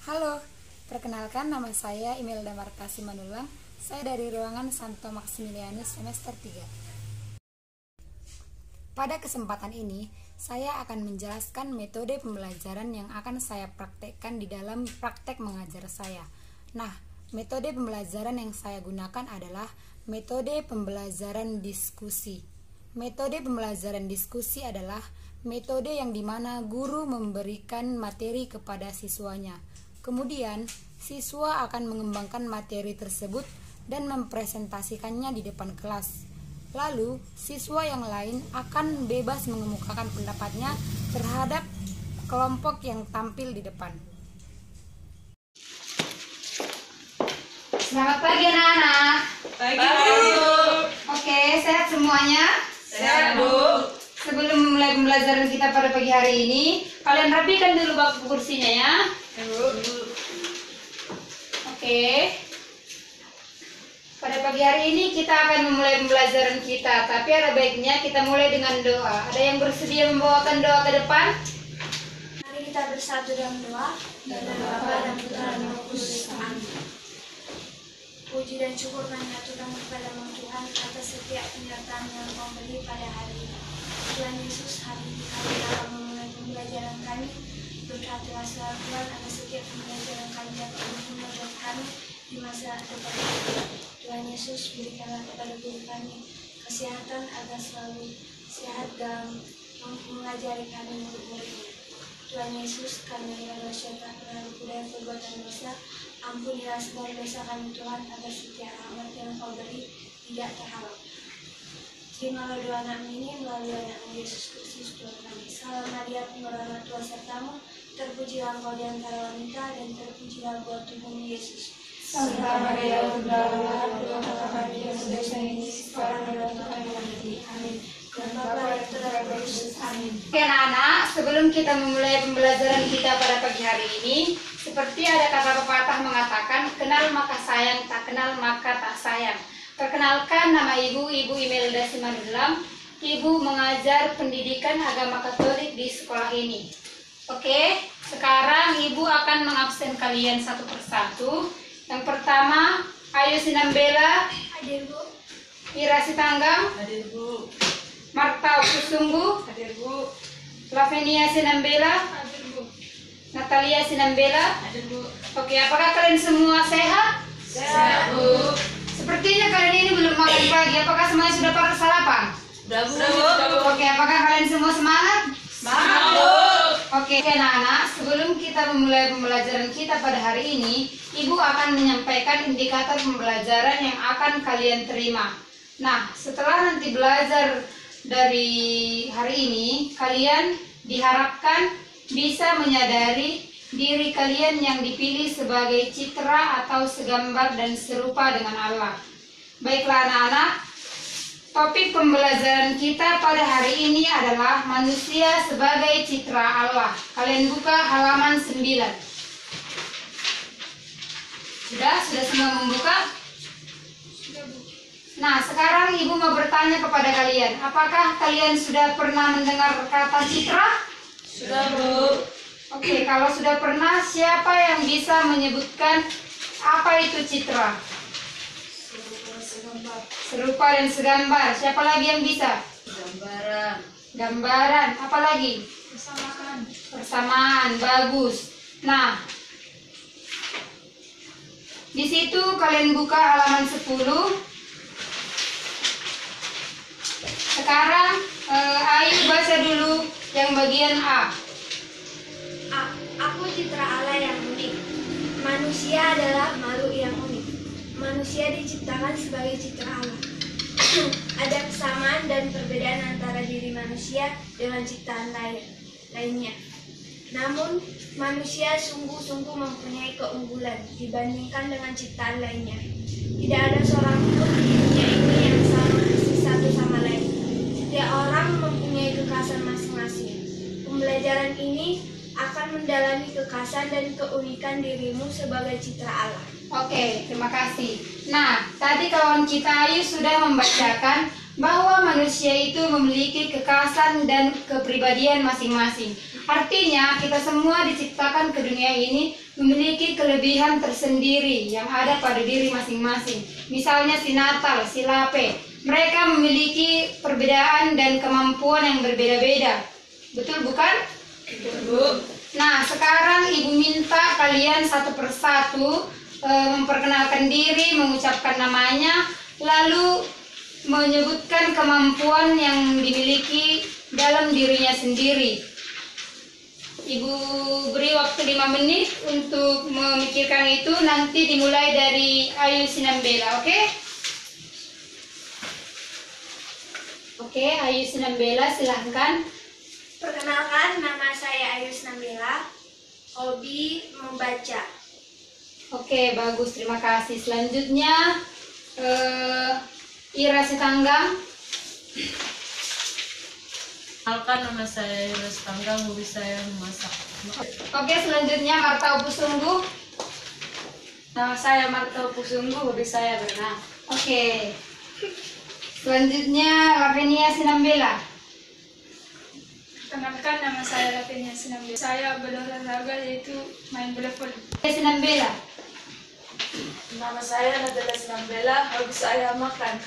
Halo, perkenalkan nama saya Imelda Marta Simanullah. Saya dari ruangan Santo Maximilianus semester 3. Pada kesempatan ini, saya akan menjelaskan metode pembelajaran yang akan saya praktekkan di dalam praktek mengajar saya. Nah, metode pembelajaran yang saya gunakan adalah metode pembelajaran diskusi. Metode pembelajaran diskusi adalah metode yang dimana guru memberikan materi kepada siswanya. Kemudian, siswa akan mengembangkan materi tersebut dan mempresentasikannya di depan kelas. Lalu, siswa yang lain akan bebas mengemukakan pendapatnya terhadap kelompok yang tampil di depan. Selamat pagi anak-anak. Pagi, Bu. Oke, sehat semuanya? Sehat, Bu. Sebelum memulai pembelajaran kita pada pagi hari ini, kalian rapikan dulu bak kursinya ya. Oke. Pada pagi hari ini kita akan memulai pembelajaran kita, tapi ada baiknya kita mulai dengan doa. Ada yang bersedia membawakan doa ke depan? Mari kita bersatu dalam doa. Dalam Bapa dan Putra dan Roh Kudus. Amin. Puji dan syukur kami aturkan kepada-Mu Tuhan atas setiap penyertaan yang Kau beri pada hari ini. Tuhan Yesus, hari ini kami akan memulai pembelajaran kami. Berkatilah selalu Tuhan atas setiap pembelajaran kami dapat berguna buat kami di masa depan. Tuhan Yesus, berikanlah kepada guru kami kesehatan agar selalu sehat dalam mengajari kami murid-murid-Mu. Tuhan Yesus, kami adalah syaitan pengaruh budaya perbuatan dosa. Ampunilah segala dosa kami Tuhan, agar setiap rahmat yang Kau beri tidak terhalang. Terimalah doa anak ini melalui anak-Mu Yesus Kristus Tuhan kami. Salam Maria, penuh rahmat Tuhan sertamu, terpujilah Engkau di antara wanita, dan terpujilah buah tubuhmu Yesus. Santa Maria, Bunda Allah, doakanlah kami yang berdosa ini, sekarang dan waktu kami mati. Amin. Dan Bapa yang terbaik Yesus. Amin. Oke anak-anak, sebelum kita memulai pembelajaran kita pada pagi hari ini, seperti ada kata pepatah mengatakan, kenal maka sayang, tak kenal maka tak sayang. Perkenalkan, nama Ibu Imelda Simanullah. Ibu mengajar pendidikan agama Katolik di sekolah ini. Oke, sekarang Ibu akan mengabsen kalian satu persatu. Yang pertama, Ayu Sinambela, Hadir Bu. Ira Sitanggang, Hadir, Bu. Marta Kusunggu, Hadir, Bu. Lavenia Sinambela, Hadir Bu. Natalia Sinambela. Hadir, Bu. Oke, apakah kalian semua sehat? Sehat, Bu. Sepertinya kalian ini belum makan pagi. Apakah semuanya sudah pada sarapan? Sudah, Bu. Oke, apakah kalian semua semangat? Semangat, Bu. Oke, anak-anak, sebelum kita memulai pembelajaran kita pada hari ini, Ibu akan menyampaikan indikator pembelajaran yang akan kalian terima. Nah, setelah nanti belajar dari hari ini, kalian diharapkan bisa menyadari diri kalian yang dipilih sebagai citra atau segambar dan serupa dengan Allah. Baiklah anak-anak, topik pembelajaran kita pada hari ini adalah manusia sebagai citra Allah. Kalian buka halaman 9. Sudah semua membuka? Nah, sekarang Ibu mau bertanya kepada kalian, apakah kalian sudah pernah mendengar kata citra? Sudah, Bu. Oke, kalau sudah pernah, siapa yang bisa menyebutkan apa itu citra? Serupa dan segambar. Siapa lagi yang bisa? Gambaran. Apa lagi? Persamaan. Bagus. Nah, di situ kalian buka halaman 10. Sekarang Ayu baca dulu yang bagian A. Aku citra Allah yang unik. Manusia adalah makhluk yang unik. Manusia diciptakan sebagai citra Allah. Ada kesamaan dan perbedaan antara diri manusia dengan ciptaan lainnya. Namun, manusia sungguh-sungguh mempunyai keunggulan dibandingkan dengan ciptaan lainnya. Tidak ada seorang pun di dunia ini yang sama persis satu sama lain. Setiap orang mempunyai kekhasan masing-masing. Pembelajaran ini akan mendalami kekhasan dan keunikan dirimu sebagai citra Allah. Oke, terima kasih. Nah, tadi kawan kita Ayu sudah membacakan bahwa manusia itu memiliki kekhasan dan kepribadian masing-masing. Artinya kita semua diciptakan ke dunia ini memiliki kelebihan tersendiri yang ada pada diri masing-masing. Misalnya si Natal, si Lape, mereka memiliki perbedaan dan kemampuan yang berbeda-beda. Betul bukan? Betul, Bu. Nah, sekarang Ibu minta kalian satu persatu memperkenalkan diri, mengucapkan namanya, lalu menyebutkan kemampuan yang dimiliki dalam dirinya sendiri. Ibu beri waktu 5 menit untuk memikirkan itu, nanti dimulai dari Ayu Sinambela, oke? Oke, Ayu Sinambela, silahkan. Perkenalkan, nama saya Ayu Sinambela. Hobi membaca. Oke, bagus, terima kasih. Selanjutnya, Ira Sitanggang. Perkenalkan, nama saya Ira Sitanggang, hobi saya memasak. Oke, selanjutnya Marta Upusungguh. Nama saya Marta Pusunggu, hobi saya berenang. Oke. Selanjutnya Lavenia Sinambela. Perkenalkan, nama saya Lavenia Sinambela. Saya berolahraga yaitu main bola voli. Sinambela. Nama saya Nadela Sinambela, hobi saya makan.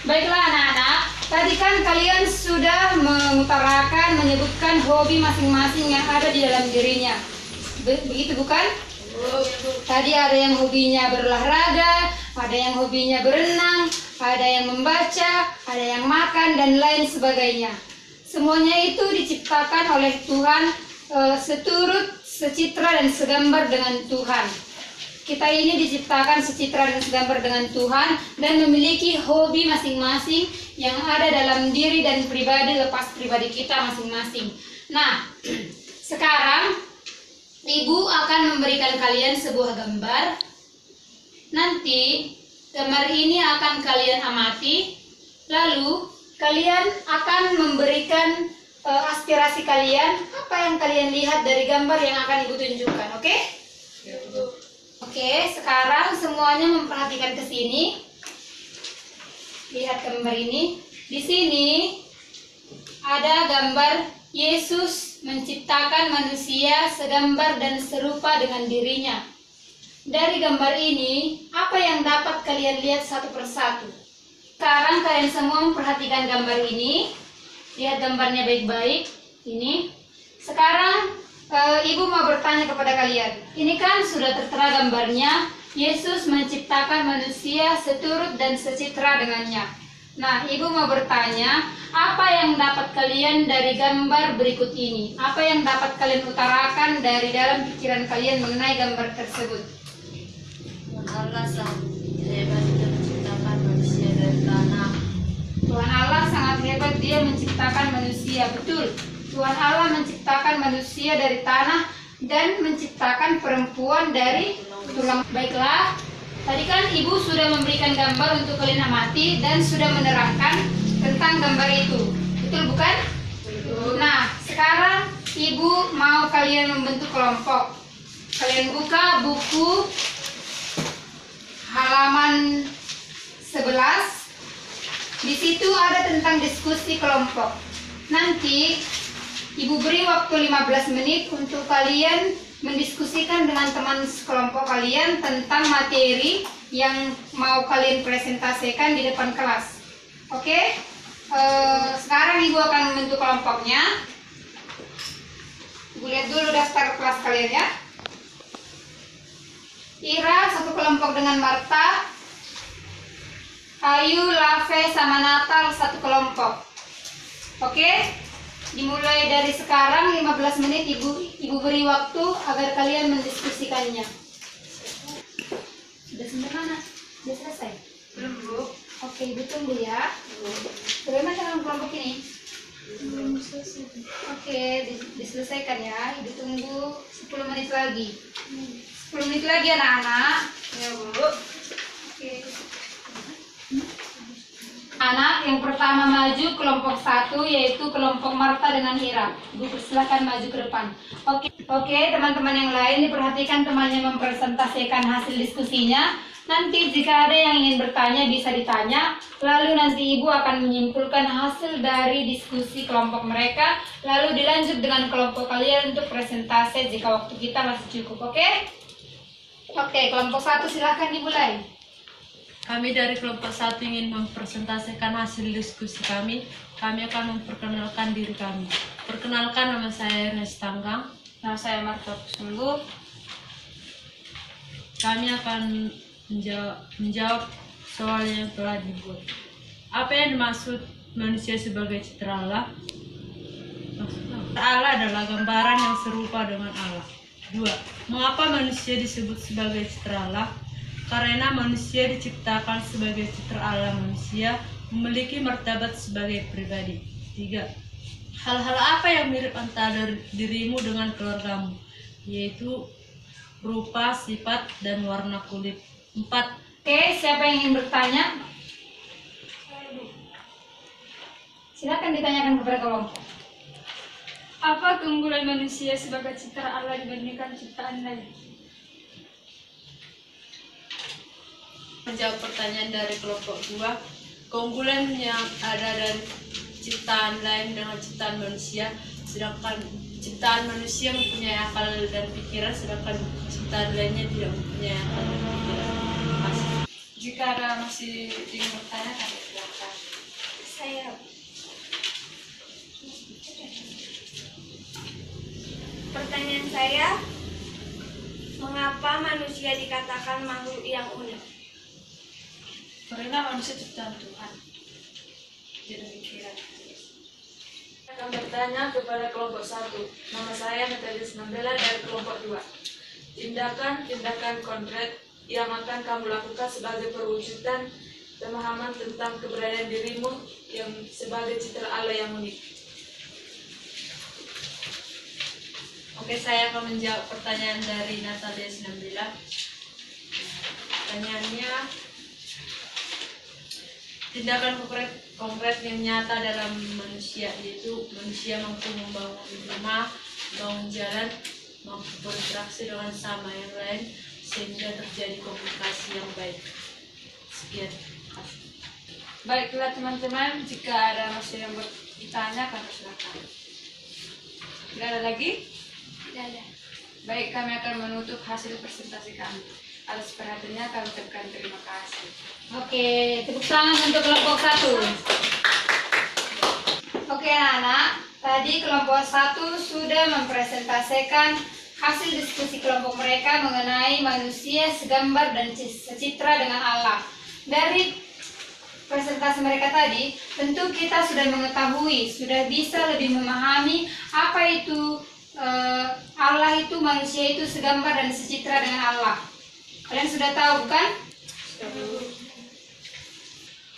Baiklah anak-anak, tadi kan kalian sudah mengutarakan, menyebutkan hobi masing-masing yang ada di dalam dirinya. Begitu bukan? Tadi ada yang hobinya berolahraga, ada yang hobinya berenang, ada yang membaca, ada yang makan, dan lain sebagainya. Semuanya itu diciptakan oleh Tuhan seturut, secitra, dan segambar dengan Tuhan. Kita ini diciptakan secitra dan segambar dengan Tuhan dan memiliki hobi masing-masing yang ada dalam diri dan pribadi lepas pribadi kita masing-masing. Nah, sekarang Ibu akan memberikan kalian sebuah gambar. Nanti gambar ini akan kalian amati, lalu kalian akan memberikan aspirasi kalian, apa yang kalian lihat dari gambar yang akan Ibu tunjukkan, oke? Oke, sekarang semuanya memperhatikan ke sini. Lihat gambar ini. Di sini ada gambar Yesus menciptakan manusia segambar dan serupa dengan dirinya. Dari gambar ini, apa yang dapat kalian lihat satu persatu? Sekarang kalian semua memperhatikan gambar ini. Lihat gambarnya baik-baik. Ini. Sekarang Ibu mau bertanya kepada kalian. Ini kan sudah tertera gambarnya. Yesus menciptakan manusia seturut dan secitra dengannya. Nah, Ibu mau bertanya, apa yang dapat kalian dari gambar berikut ini? Apa yang dapat kalian utarakan dari dalam pikiran kalian mengenai gambar tersebut? Allah sang hebat dia menciptakan manusia dari tanah. Tuhan Allah sangat hebat, Dia menciptakan manusia. Betul. Tuhan Allah menciptakan manusia dari tanah dan menciptakan perempuan dari tulang. Baiklah, tadi kan Ibu sudah memberikan gambar untuk kalian amati dan sudah menerangkan tentang gambar itu. Betul bukan? Betul. Nah, sekarang Ibu mau kalian membentuk kelompok. Kalian buka buku halaman 11. Di situ ada tentang diskusi kelompok. Nanti Ibu beri waktu 15 menit untuk kalian mendiskusikan dengan teman sekelompok kalian tentang materi yang mau kalian presentasikan di depan kelas. Oke? Sekarang Ibu akan membentuk kelompoknya. Ibu lihat dulu daftar kelas kalian ya. Ira satu kelompok dengan Marta. Ayu, Lave, sama Natal satu kelompok. Oke? Dimulai dari sekarang 15 menit Ibu beri waktu agar kalian mendiskusikannya. Sudah sampai mana? Sudah selesai? Belum, Bu. Oke, Ibu tunggu ya. Bagaimana dengan kelompok ini? Belum selesai. Oke, diselesaikan ya. Ibu tunggu 10 menit lagi. 10 menit lagi anak-anak. Ya, Bu. Oke. Anak yang pertama maju kelompok 1 yaitu kelompok Marta dengan Ira. Ibu persilakan maju ke depan. Oke, teman-teman yang lain diperhatikan temannya mempresentasikan hasil diskusinya. Nanti jika ada yang ingin bertanya bisa ditanya, lalu nanti Ibu akan menyimpulkan hasil dari diskusi kelompok mereka, lalu dilanjut dengan kelompok kalian untuk presentasi jika waktu kita masih cukup, oke? Oke, kelompok 1 silahkan dimulai. Kami dari kelompok 1 ingin mempresentasikan hasil diskusi kami. Kami akan memperkenalkan diri kami. Perkenalkan, nama saya Ernest Tanggang. Nama saya Marta Pusunggu. Kami akan menjawab soal yang telah dibuat. Apa yang dimaksud manusia sebagai citra Allah? Allah adalah gambaran yang serupa dengan Allah. 2. Mengapa manusia disebut sebagai citra Allah? Karena manusia diciptakan sebagai citra Allah. Manusia memiliki martabat sebagai pribadi. 3. Hal-hal apa yang mirip antara dirimu dengan keluargamu? Yaitu rupa, sifat, dan warna kulit. 4. Oke, siapa yang ingin bertanya? Silakan ditanyakan kepada kelompok. Apa keunggulan manusia sebagai citra Allah dibandingkan ciptaan lain? Menjawab pertanyaan dari kelompok 2, keunggulan yang ada dari ciptaan lain dengan ciptaan manusia, sedangkan ciptaan manusia mempunyai akal dan pikiran, sedangkan ciptaan lainnya tidak mempunyai akal dan pikiran. Terima kasih. Jika ada masih ingin bertanya, kami silakan. Saya. Pertanyaan saya, mengapa manusia dikatakan makhluk yang unik? Karena manusia ciptaan Tuhan. Jadi pikiran. Akan bertanya kepada kelompok 1. Nama saya Metodis Mandela dari kelompok 2. Tindakan-tindakan konkret yang akan kamu lakukan sebagai perwujudan pemahaman tentang keberadaan dirimu yang sebagai citra Allah yang unik. Oke, saya akan menjawab pertanyaan dari Natalia Sinambela. Pertanyaannya, tindakan konkret yang nyata dalam manusia, yaitu manusia mampu membangun rumah, membangun jalan, mampu berinteraksi dengan sama yang lain, sehingga terjadi komunikasi yang baik. Sekian. Baiklah teman-teman, jika ada masih yang bertanya, kami silakan. Tidak ada lagi? Tidak ada. Baik, kami akan menutup hasil presentasi kami. Atas perhatiannya kami ucapkan terima kasih. Oke, tepuk tangan untuk kelompok 1. Oke anak-anak, tadi kelompok 1 sudah mempresentasikan hasil diskusi kelompok mereka mengenai manusia segambar dan secitra dengan Allah. Dari presentasi mereka tadi, tentu kita sudah mengetahui, sudah bisa lebih memahami apa itu Allah itu, manusia itu segambar dan secitra dengan Allah. Kalian sudah tahu bukan?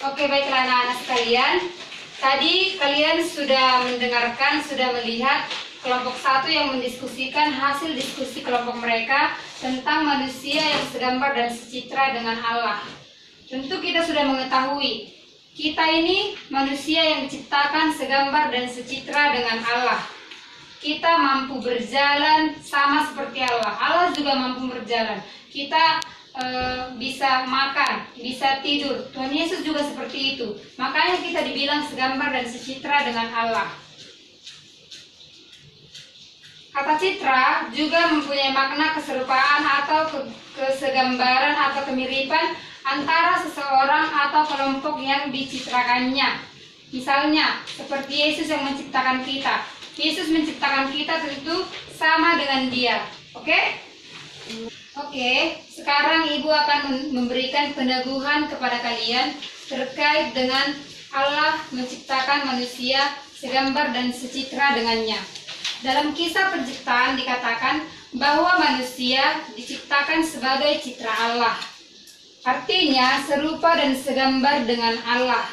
Oke, baiklah anak-anak sekalian. Tadi kalian sudah mendengarkan, sudah melihat kelompok 1 yang mendiskusikan hasil diskusi kelompok mereka tentang manusia yang segambar dan secitra dengan Allah. Tentu kita sudah mengetahui, kita ini manusia yang diciptakan segambar dan secitra dengan Allah. Kita mampu berjalan sama seperti Allah. Allah juga mampu berjalan. Kita bisa makan, bisa tidur. Tuhan Yesus juga seperti itu. Makanya kita dibilang segambar dan secitra dengan Allah. Kata citra juga mempunyai makna keserupaan atau kesegambaran atau kemiripan antara seseorang atau kelompok yang dicitrakannya. Misalnya, seperti Yesus yang menciptakan kita. Yesus menciptakan kita tentu sama dengan Dia. Oke? Oke, sekarang Ibu akan memberikan peneguhan kepada kalian terkait dengan Allah menciptakan manusia segambar dan secitra dengannya. Dalam kisah penciptaan dikatakan bahwa manusia diciptakan sebagai citra Allah. Artinya serupa dan segambar dengan Allah.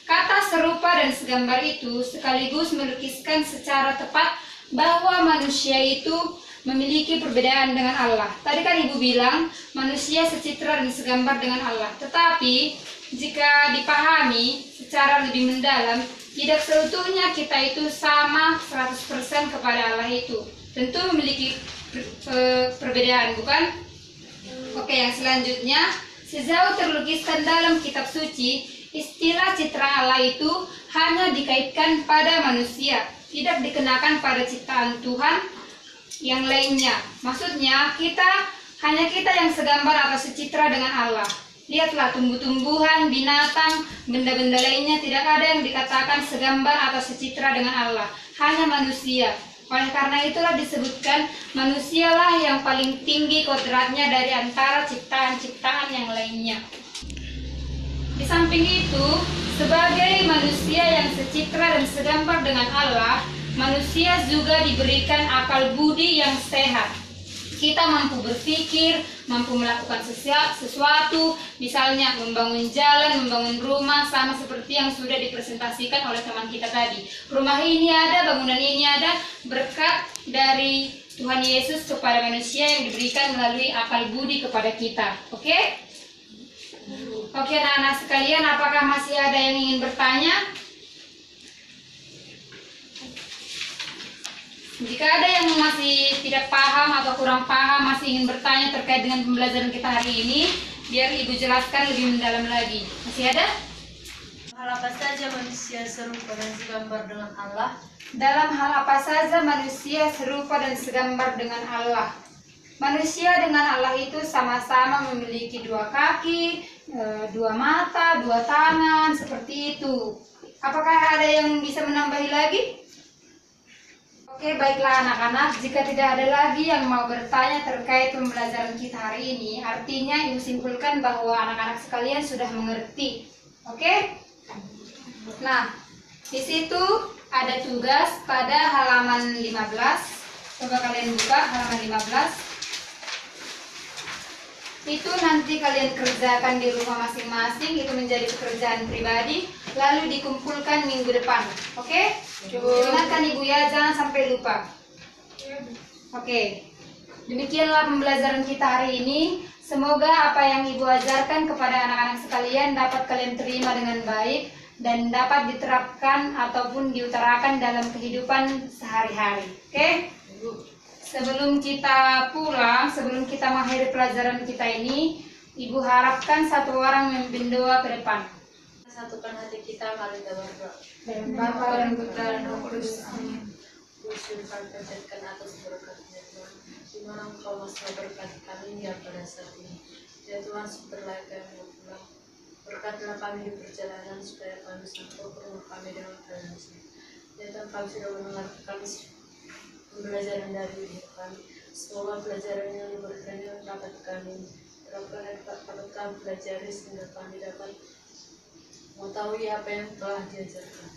Kata serupa dan segambar itu sekaligus melukiskan secara tepat bahwa manusia itu memiliki perbedaan dengan Allah. Tadi kan Ibu bilang manusia secitra dan segambar dengan Allah. Tetapi jika dipahami secara lebih mendalam, tidak seutuhnya kita itu sama 100% kepada Allah itu. Tentu memiliki perbedaan, bukan? Oke, yang selanjutnya Sejauh terlukiskan dalam kitab suci, istilah citra Allah itu hanya dikaitkan pada manusia, tidak dikenakan pada ciptaan Tuhan yang lainnya. Maksudnya hanya kita yang segambar atau secitra dengan Allah. Lihatlah tumbuh-tumbuhan, binatang, benda-benda lainnya tidak ada yang dikatakan segambar atau secitra dengan Allah, hanya manusia. Oleh karena itulah disebutkan manusialah yang paling tinggi kodratnya dari antara ciptaan-ciptaan yang lainnya. Di samping itu, sebagai manusia yang secitra dan segambar dengan Allah, manusia juga diberikan akal budi yang sehat. Kita mampu berpikir, mampu melakukan sesuatu, misalnya membangun jalan, membangun rumah, sama seperti yang sudah dipresentasikan oleh teman kita tadi. Rumah ini ada, bangunan ini ada, berkat dari Tuhan Yesus kepada manusia yang diberikan melalui akal budi kepada kita. Oke? Oke anak-anak sekalian, apakah masih ada yang ingin bertanya? Jika ada yang masih tidak paham atau kurang paham, masih ingin bertanya terkait dengan pembelajaran kita hari ini, biar Ibu jelaskan lebih mendalam lagi. Masih ada? Hal apa saja manusia serupa dan segambar dengan Allah? Dalam hal apa saja manusia serupa dan segambar dengan Allah? Manusia dengan Allah itu sama-sama memiliki 2 kaki, 2 mata, 2 tangan, seperti itu. Apakah ada yang bisa menambahi lagi? Oke, baiklah anak-anak, jika tidak ada lagi yang mau bertanya terkait pembelajaran kita hari ini, artinya Ibu simpulkan bahwa anak-anak sekalian sudah mengerti. Oke? Nah, di situ ada tugas pada halaman 15. Coba kalian buka halaman 15. Itu nanti kalian kerjakan di rumah masing-masing, itu menjadi pekerjaan pribadi, lalu dikumpulkan minggu depan. Oke? Ingatkan Ibu ya, jangan sampai lupa. Oke. Demikianlah pembelajaran kita hari ini. Semoga apa yang Ibu ajarkan kepada anak-anak sekalian dapat kalian terima dengan baik dan dapat diterapkan ataupun diutarakan dalam kehidupan sehari-hari. Oke? Sebelum kita pulang, sebelum kita mengakhiri pelajaran kita ini, Ibu harapkan satu orang memimpin doa ke depan. Satukan hati kita, mari kita berdoa. Dan Bapa dan Putra dan Roh Kudus. Amin. Kusyurkan panjatkan atas berkat-Nya Tuhan, di mana Engkau masih berkati kami ya pada saat ini. Ya Tuhan, seperti yang mau pulang, berkatilah kami di perjalanan supaya kami sampai ke rumah kami dengan keadaan sehat. Ya Tuhan, kami sudah mendengarkan pembelajaran dari kami. Semoga pelajaran yang diberikan dapat kami terapkan dan dapat kami pelajari sehingga kami dapat mengetahui apa yang telah diajarkan.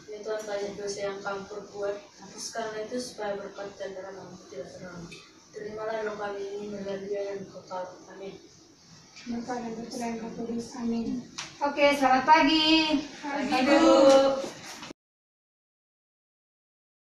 Ya Tuhan, banyak dosa yang kami perbuat, hapuskanlah itu supaya berkat dan rahmat tidak terlalu. Terimalah doa kami ini melalui yang kekal. Amin. Bapa dan Putra dan Roh Kudus. Amin. Oke, selamat pagi. Pagi, Bu.